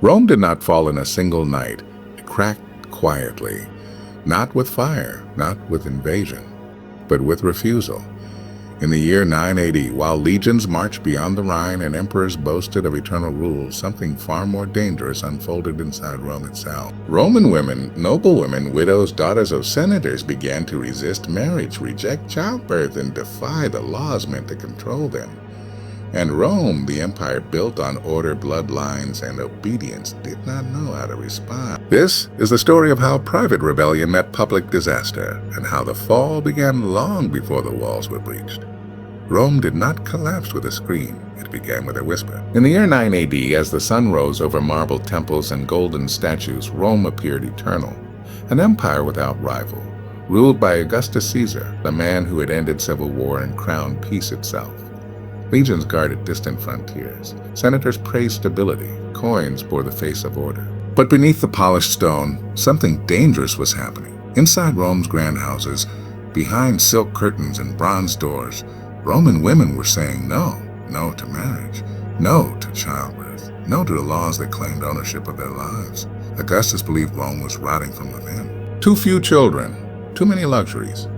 Rome did not fall in a single night. It cracked quietly, not with fire, not with invasion, but with refusal. In the year 980, while legions marched beyond the Rhine and emperors boasted of eternal rule, something far more dangerous unfolded inside Rome itself. Roman women, noblewomen, widows, daughters of senators began to resist marriage, reject childbirth, and defy the laws meant to control them. And Rome, the empire built on order, bloodlines, and obedience, did not know how to respond. This is the story of how private rebellion met public disaster, and how the fall began long before the walls were breached. Rome did not collapse with a scream. It began with a whisper. In the year 9 AD, as the sun rose over marble temples and golden statues, Rome appeared eternal, an empire without rival, ruled by Augustus Caesar, the man who had ended civil war and crowned peace itself. Legions guarded distant frontiers. Senators praised stability. Coins bore the face of order. But beneath the polished stone, something dangerous was happening. Inside Rome's grand houses, behind silk curtains and bronze doors, Roman women were saying no. No to marriage. No to childbirth. No to the laws that claimed ownership of their lives. Augustus believed Rome was rotting from within. Too few children. Too many luxuries.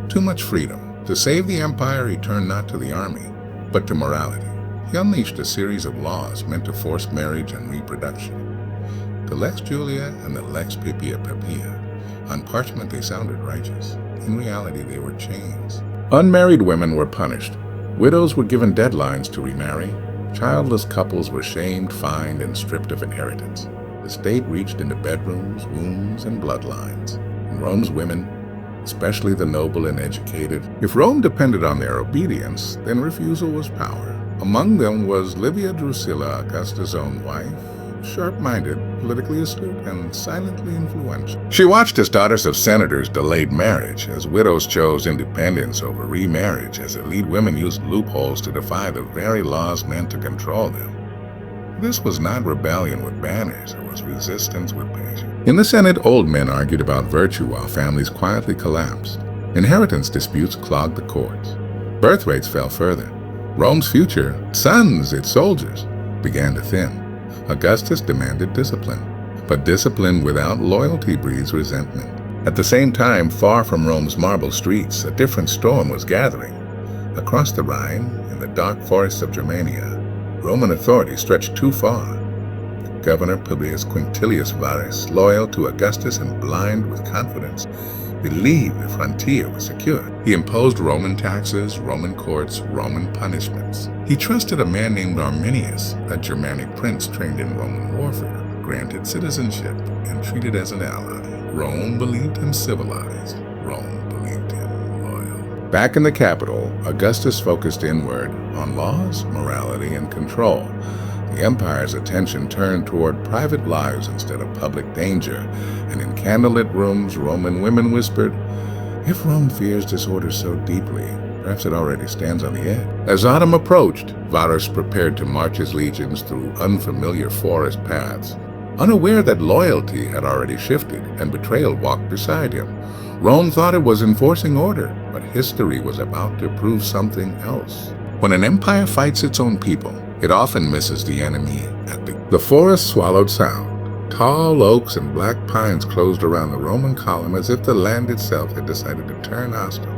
Too much freedom. To save the empire, he turned not to the army, but to morality. He unleashed a series of laws meant to force marriage and reproduction. The Lex Julia and the Lex Papia. On parchment they sounded righteous. In reality they were chains. Unmarried women were punished. Widows were given deadlines to remarry. Childless couples were shamed, fined, and stripped of inheritance. The state reached into bedrooms, wombs, and bloodlines. And Rome's women, especially the noble and educated, if Rome depended on their obedience, then refusal was power. Among them was Livia Drusilla, Augustus' own wife, sharp-minded, politically astute, and silently influential. She watched as daughters of senators delayed marriage, as widows chose independence over remarriage, as elite women used loopholes to defy the very laws meant to control them. This was not rebellion with banners, it was resistance with patience. In the Senate, old men argued about virtue while families quietly collapsed. Inheritance disputes clogged the courts. Birth rates fell further. Rome's future, sons, its soldiers, began to thin. Augustus demanded discipline, but discipline without loyalty breeds resentment. At the same time, far from Rome's marble streets, a different storm was gathering. Across the Rhine, in the dark forests of Germania, Roman authority stretched too far. Governor Publius Quinctilius Varus, loyal to Augustus and blind with confidence, believed the frontier was secure. He imposed Roman taxes, Roman courts, Roman punishments. He trusted a man named Arminius, a Germanic prince trained in Roman warfare, granted citizenship, and treated as an ally. Rome believed him civilized. Rome believed him loyal. Back in the capital, Augustus focused inward on laws, morality, and control. The empire's attention turned toward private lives instead of public danger, and in candlelit rooms, Roman women whispered, "If Rome fears disorder so deeply, perhaps it already stands on the edge." As autumn approached, Varus prepared to march his legions through unfamiliar forest paths, unaware that loyalty had already shifted and betrayal walked beside him. Rome thought it was enforcing order, but history was about to prove something else. When an empire fights its own people, it often misses the enemy at the forest swallowed sound. Tall oaks and black pines closed around the Roman column as if the land itself had decided to turn hostile.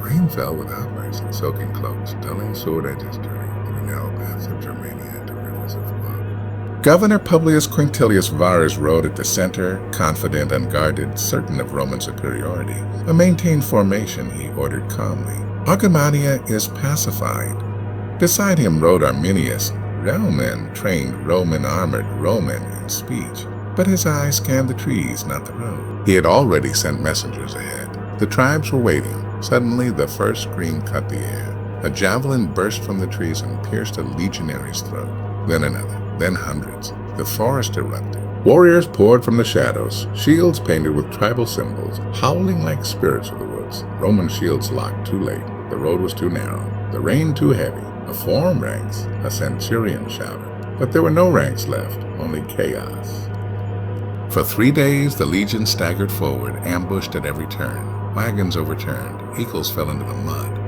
Rain fell without mercy, soaking cloaks, dulling sword edges, turning the narrow paths of Germania into rivers of blood. Governor Publius Quinctilius Varus rode at the center, confident and guarded, certain of Roman superiority. A maintained formation, he ordered calmly. Germania is pacified. Beside him rode Arminius, Roman, trained Roman, armored Roman in speech. But his eyes scanned the trees, not the road. He had already sent messengers ahead. The tribes were waiting. Suddenly, the first scream cut the air. A javelin burst from the trees and pierced a legionary's throat. Then another, then hundreds. The forest erupted. Warriors poured from the shadows, shields painted with tribal symbols, howling like spirits of the woods. Roman shields locked too late. The road was too narrow. The rain too heavy. Form ranks, a centurion shouted. But there were no ranks left, only chaos. For 3 days, the legion staggered forward, ambushed at every turn. Wagons overturned, eagles fell into the mud.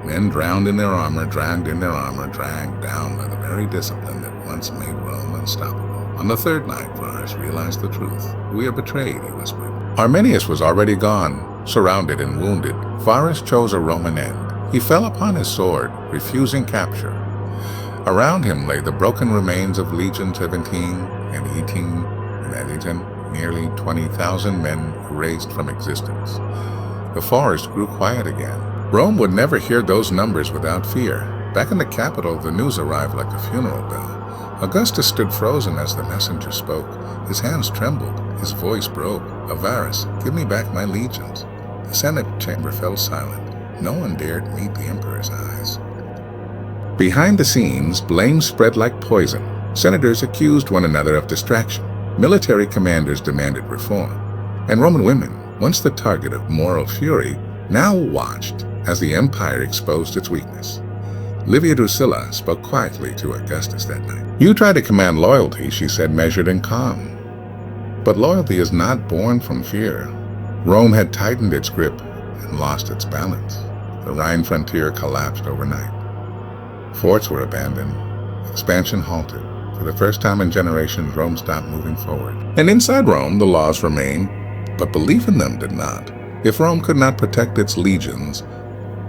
Men drowned in their armor, dragged in their armor, dragged down by the very discipline that once made Rome unstoppable. On the third night, Varus realized the truth. "We are betrayed," he whispered. Arminius was already gone, surrounded and wounded. Varus chose a Roman end. He fell upon his sword, refusing capture. Around him lay the broken remains of Legion 17 and 18 and 18, nearly 20,000 men erased from existence. The forest grew quiet again. Rome would never hear those numbers without fear. Back in the capital, the news arrived like a funeral bell. Augustus stood frozen as the messenger spoke. His hands trembled. His voice broke. "Varus, give me back my legions." The Senate chamber fell silent. No one dared meet the emperor's eyes. Behind the scenes, blame spread like poison. Senators accused one another of distraction. Military commanders demanded reform. And Roman women, once the target of moral fury, now watched as the empire exposed its weakness. Livia Drusilla spoke quietly to Augustus that night. "You try to command loyalty," she said, measured and calm. "But loyalty is not born from fear." Rome had tightened its grip and lost its balance. The Rhine frontier collapsed overnight. Forts were abandoned. Expansion halted. For the first time in generations, Rome stopped moving forward. And inside Rome, the laws remained, but belief in them did not. If Rome could not protect its legions,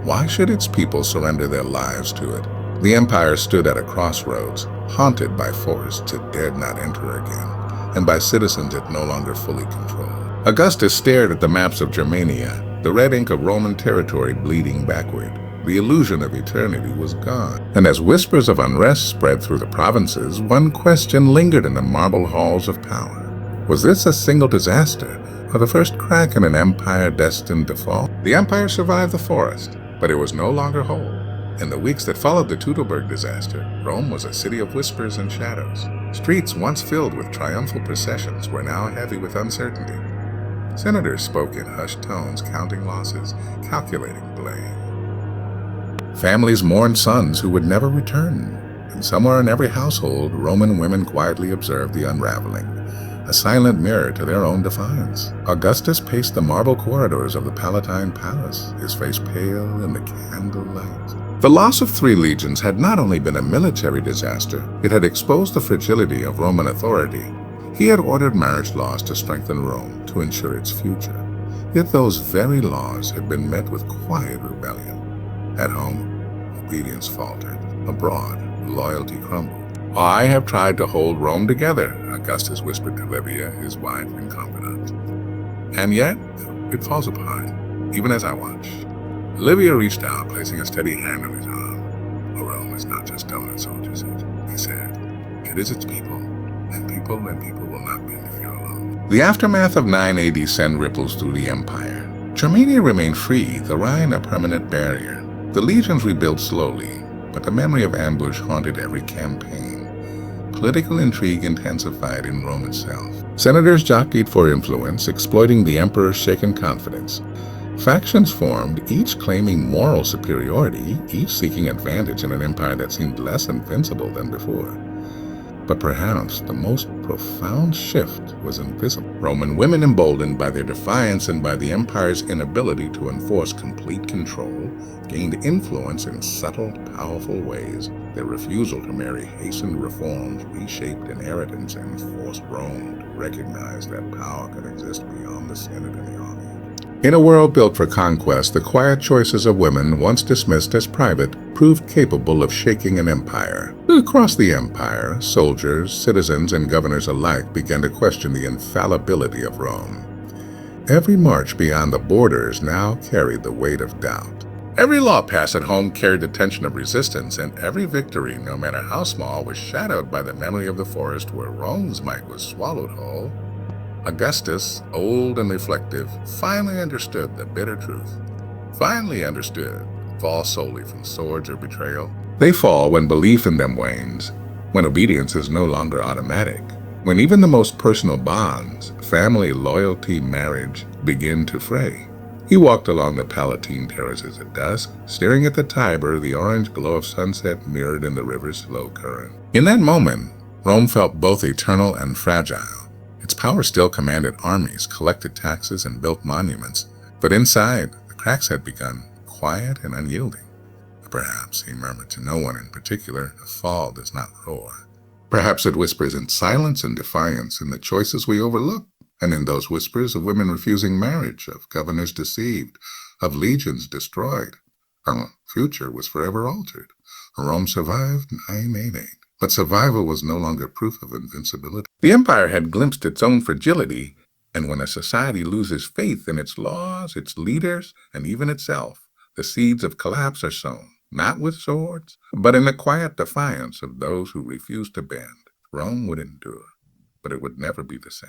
why should its people surrender their lives to it? The empire stood at a crossroads, haunted by forests it dared not enter again, and by citizens it no longer fully controlled. Augustus stared at the maps of Germania, the red ink of Roman territory bleeding backward. The illusion of eternity was gone. And as whispers of unrest spread through the provinces, one question lingered in the marble halls of power. Was this a single disaster, or the first crack in an empire destined to fall? The empire survived the forest, but it was no longer whole. In the weeks that followed the Teutoburg disaster, Rome was a city of whispers and shadows. Streets once filled with triumphal processions were now heavy with uncertainty. Senators spoke in hushed tones, counting losses, calculating blame. Families mourned sons who would never return, and somewhere in every household, Roman women quietly observed the unraveling, a silent mirror to their own defiance. Augustus paced the marble corridors of the Palatine Palace, his face pale in the candlelight. The loss of 3 legions had not only been a military disaster, it had exposed the fragility of Roman authority. He had ordered marriage laws to strengthen Rome, to ensure its future. Yet those very laws had been met with quiet rebellion. At home, obedience faltered. Abroad, loyalty crumbled. "I have tried to hold Rome together," Augustus whispered to Livia, his wife and confidant. "And yet, it falls apart, even as I watch." Livia reached out, placing a steady hand on his arm. "Rome is not just stone soldiers, he said. It is its people, and people will not bend if you're alone." The aftermath of 980 sent ripples through the empire. Germania remained free, the Rhine a permanent barrier. The legions rebuilt slowly, but the memory of ambush haunted every campaign. Political intrigue intensified in Rome itself. Senators jockeyed for influence, exploiting the emperor's shaken confidence. Factions formed, each claiming moral superiority, each seeking advantage in an empire that seemed less invincible than before. But perhaps the most profound shift was invisible. Roman women, emboldened by their defiance and by the empire's inability to enforce complete control, gained influence in subtle, powerful ways. Their refusal to marry hastened reforms, reshaped inheritance, and forced Rome to recognize that power could exist beyond the Senate and the army. In a world built for conquest, the quiet choices of women, once dismissed as private, proved capable of shaking an empire. Across the empire, soldiers, citizens, and governors alike began to question the infallibility of Rome. Every march beyond the borders now carried the weight of doubt. Every law passed at home carried the tension of resistance, and every victory, no matter how small, was shadowed by the memory of the forest where Rome's might was swallowed whole. Augustus, old and reflective, finally understood the bitter truth. Finally understood, fall solely from swords or betrayal. They fall when belief in them wanes, when obedience is no longer automatic, when even the most personal bonds, family, loyalty, marriage, begin to fray. He walked along the Palatine terraces at dusk, staring at the Tiber, the orange glow of sunset mirrored in the river's slow current. In that moment, Rome felt both eternal and fragile. Its power still commanded armies, collected taxes, and built monuments, but inside, the cracks had begun, quiet and unyielding. Perhaps, he murmured to no one in particular, a fall does not roar. Perhaps it whispers in silence and defiance in the choices we overlook, and in those whispers of women refusing marriage, of governors deceived, of legions destroyed. Our future was forever altered. Rome survived 988, but survival was no longer proof of invincibility. The empire had glimpsed its own fragility, and when a society loses faith in its laws, its leaders, and even itself, the seeds of collapse are sown, not with swords, but in the quiet defiance of those who refuse to bend. Rome would endure, but it would never be the same.